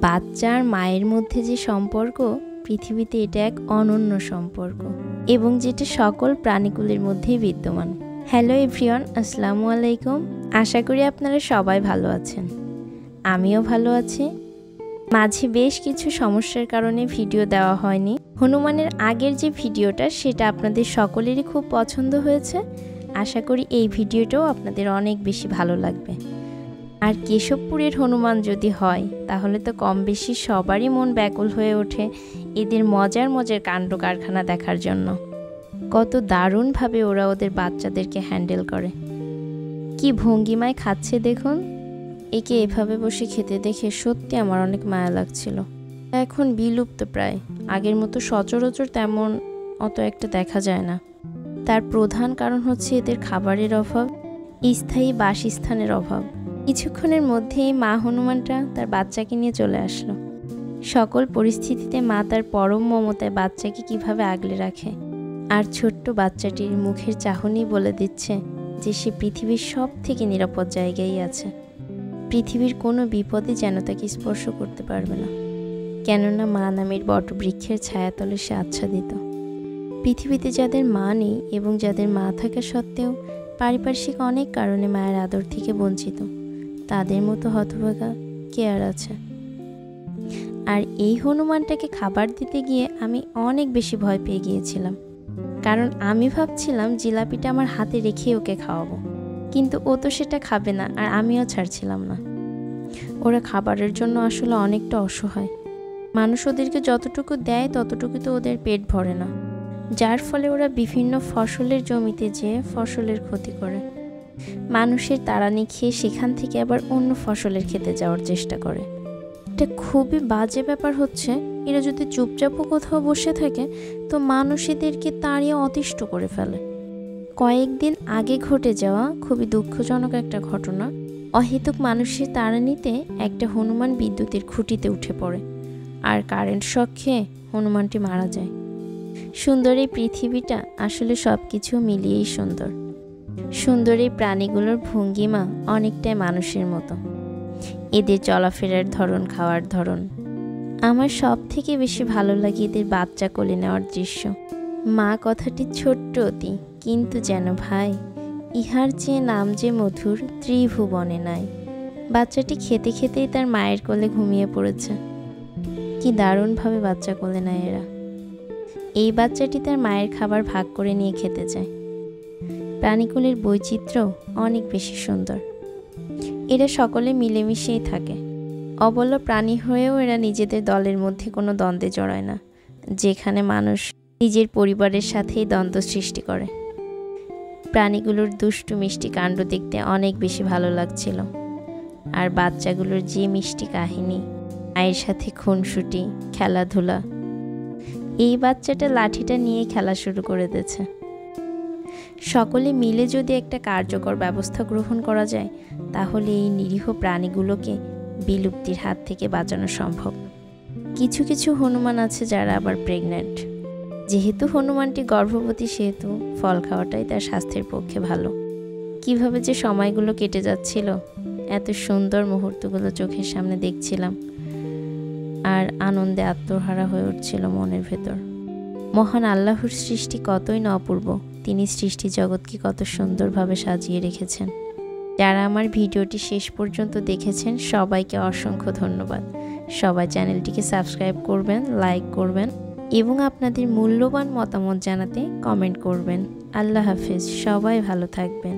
বাচ্চা আর মায়ের মধ্যে যে সম্পর্ক, পৃথিবীতে এটা এক অনন্য সম্পর্ক এবং যেটা সকল প্রাণীকুলের মধ্যেই বিদ্যমান। হ্যালো এভরিওয়ান, আসসালামু আলাইকুম। আশা করি আপনারা সবাই ভালো আছেন। আমিও ভালো আছি। মাঝে বেশ কিছু সমস্যার কারণে ভিডিও দেওয়া হয়নি। হনুমানের আগের যে ভিডিওটা, সেটা আপনাদের সকলেরই খুব পছন্দ হয়েছে। আশা করি এই ভিডিওটাও আপনাদের অনেক বেশি ভালো লাগবে। আর কেশবপুরের হনুমান যদি হয়, তাহলে তো কম বেশি সবারই মন ব্যাকুল হয়ে ওঠে এদের মজার মজার কাণ্ড কারখানা দেখার জন্য। কত দারুণভাবে ওরা ওদের বাচ্চাদেরকে হ্যান্ডেল করে। কি ভঙ্গিমায় খাচ্ছে দেখুন। একে এভাবে বসে খেতে দেখে সত্যি আমার অনেক মায়া লাগছিল। এখন বিলুপ্ত প্রায়, আগের মতো সচরাচর তেমন অত একটা দেখা যায় না। তার প্রধান কারণ হচ্ছে এদের খাবারের অভাব, স্থায়ী বাসস্থানের অভাব। কিছুক্ষণের মধ্যেই মা হনুমানটা তার বাচ্চাকে নিয়ে চলে আসলো। সকল পরিস্থিতিতে মা তার পরম মমতায় বাচ্চাকে কিভাবে আগলে রাখে, আর ছোট্ট বাচ্চাটির মুখের চাহনি বলে দিচ্ছে যে সে পৃথিবীর সব থেকে নিরাপদ জায়গায় আছে। পৃথিবীর কোনো বিপদে যেন তাকে স্পর্শ করতে পারবে না, কেননা মা নামের বটবৃক্ষের ছায়াতলে সে আচ্ছাদিত। পৃথিবীতে যাদের মা নেই এবং যাদের মা থাকা সত্ত্বেও পারিপার্শ্বিক অনেক কারণে মায়ের আদর থেকে বঞ্চিত, তাদের মতো হতভাগা কে আর আছে। আর এই হনুমানটাকে খাবার দিতে গিয়ে আমি অনেক বেশি ভয় পেয়ে গিয়েছিলাম, কারণ আমি ভাবছিলাম জিলাপিটা আমার হাতে রেখে ওকে খাওয়াবো, কিন্তু ও তো সেটা খাবে না, আর আমিও ছাড়ছিলাম না। ওরা খাবারের জন্য আসলে অনেকটা অসহায়। মানুষ ওদেরকে যতটুকু দেয় ততটুকু তো ওদের পেট ভরে না, যার ফলে ওরা বিভিন্ন ফসলের জমিতে যেয়ে ফসলের ক্ষতি করে। মানুষের তাড়ানি খেয়ে সেখান থেকে আবার অন্য ফসলের খেতে যাওয়ার চেষ্টা করে। এটা খুবই বাজে ব্যাপার হচ্ছে, এরা যদি চুপচাপও কোথাও বসে থাকে তো মানুষ এদেরকে তাড়িয়ে অতিষ্ঠ করে ফেলে। কয়েকদিন আগে ঘটে যাওয়া খুবই দুঃখজনক একটা ঘটনা। অহেতুক মানুষের তাড়ানিতে একটা হনুমান বিদ্যুতের খুঁটিতে উঠে পড়ে, আর কারেন্ট শক খেয়ে হনুমানটি মারা যায়। সুন্দর এই পৃথিবীটা আসলে সব কিছু মিলিয়েই সুন্দর। সুন্দর এই প্রাণীগুলোর ভঙ্গিমা অনেকটাই মানুষের মতো। এদের চলাফেরার ধরন, খাওয়ার ধরন। আমার সব থেকে বেশি ভালো লাগে এদের বাচ্চা কোলে নেওয়ার দৃশ্য। মা কথাটি ছোট্ট অতি, কিন্তু যেন ভাই, ইহার চেয়ে নাম যে মধুর ত্রিভুবনে নাই। বাচ্চাটি খেতে খেতেই তার মায়ের কোলে ঘুমিয়ে পড়েছে। কি দারুণভাবে বাচ্চা কোলে নেয় এরা। এই বাচ্চাটি তার মায়ের খাবার ভাগ করে নিয়ে খেতে চায়। প্রাণীকুলের বৈচিত্র্য অনেক বেশি সুন্দর। এরা সকলে মিলেমিশেই থাকে। অবলা প্রাণী হয়েও এরা নিজেদের দলের মধ্যে কোনো দ্বন্দ্বে জড়ায় না, যেখানে মানুষ নিজের পরিবারের সাথেই দ্বন্দ্ব সৃষ্টি করে। প্রাণীগুলোর দুষ্টু মিষ্টি কাণ্ড দেখতে অনেক বেশি ভালো লাগছিল। আর বাচ্চাগুলোর যে মিষ্টি কাহিনী, মায়ের সাথে খুনসুটি, খেলাধুলা। এই বাচ্চাটা লাঠিটা নিয়ে খেলা শুরু করে দিয়েছে। সকলে মিলে যদি একটা কার্যকর ব্যবস্থা গ্রহণ করা যায়, তাহলে এই নিরীহ প্রাণীগুলোকে বিলুপ্তির হাত থেকে বাঁচানো সম্ভব। কিছু কিছু হনুমান আছে যারা আবার প্রেগন্যান্ট। যেহেতু হনুমানটি গর্ভবতী, সেহেতু ফল খাওয়াটাই তার স্বাস্থ্যের পক্ষে ভালো। কিভাবে যে সময়গুলো কেটে যাচ্ছিল, এত সুন্দর মুহূর্তগুলো চোখের সামনে দেখছিলাম, আর আনন্দে আত্মহারা হয়ে উঠছিল মনের ভেতর। মহান আল্লাহর সৃষ্টি কতই না অপূর্ব, তিনি সৃষ্টি জগৎকে কত সুন্দরভাবে সাজিয়ে রেখেছেন। যারা আমার ভিডিওটি শেষ পর্যন্ত দেখেছেন, সবাইকে অসংখ্য ধন্যবাদ। সবাই চ্যানেলটিকে সাবস্ক্রাইব করবেন, লাইক করবেন এবং আপনাদের মূল্যবান মতামত জানাতে কমেন্ট করবেন। আল্লাহ হাফেজ, সবাই ভালো থাকবেন।